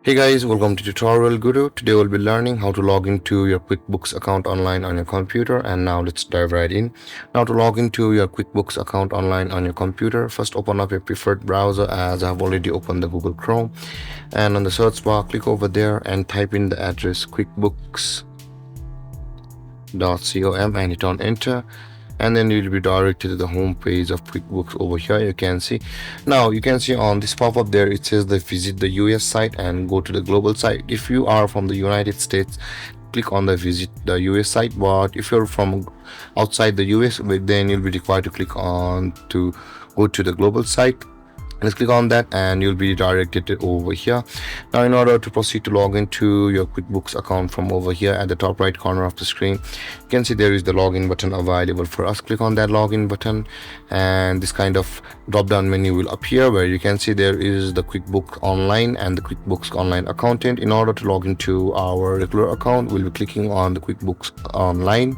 Hey guys, welcome to Tutorial Guru. Today we'll be learning how to log into your QuickBooks account online on your computer. And now let's dive right in. Now to log into your QuickBooks account online on your computer, first open up your preferred browser, as I've already opened the Google Chrome. And on the search bar, click over there and type in the address quickbooks.com and hit on enter. And then you'll be directed to the home page of QuickBooks. Over here you can see on this pop-up there it says the visit the US site and go to the global site. If you are from the United States, click on the visit the US site, but if you're from outside the US, then you'll be required to click on to go to the global site. Let's click on that and you'll be directed over here. Now in order to proceed to log into your QuickBooks account, from over here at the top right corner of the screen you can see there is the login button available for us. Click on that login button and this kind of drop down menu will appear where you can see there is the QuickBooks Online and the QuickBooks Online Accountant. In order to log into our regular account, we'll be clicking on the QuickBooks Online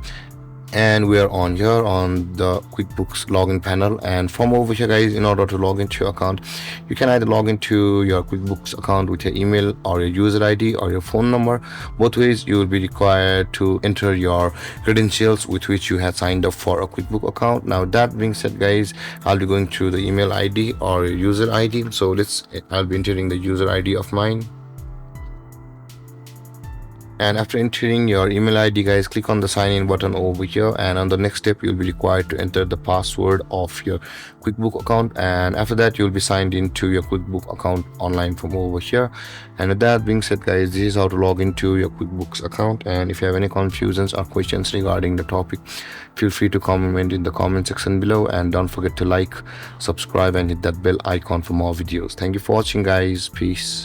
and we are on here on the QuickBooks login panel. And from over here guys, in order to log into your account, you can either log into your QuickBooks account with your email or your user ID or your phone number. Both ways you will be required to enter your credentials with which you had signed up for a QuickBooks account. Now that being said guys, I'll be going through the email ID or user ID. So I'll be entering the user ID of mine. And after entering your email ID guys, click on the sign in button over here, and on the next step you'll be required to enter the password of your QuickBooks account, and after that you'll be signed into your QuickBooks account online from over here. And with that being said guys, this is how to log into your QuickBooks account. And if you have any confusions or questions regarding the topic, feel free to comment in the comment section below, and don't forget to like, subscribe and hit that bell icon for more videos. Thank you for watching guys. Peace.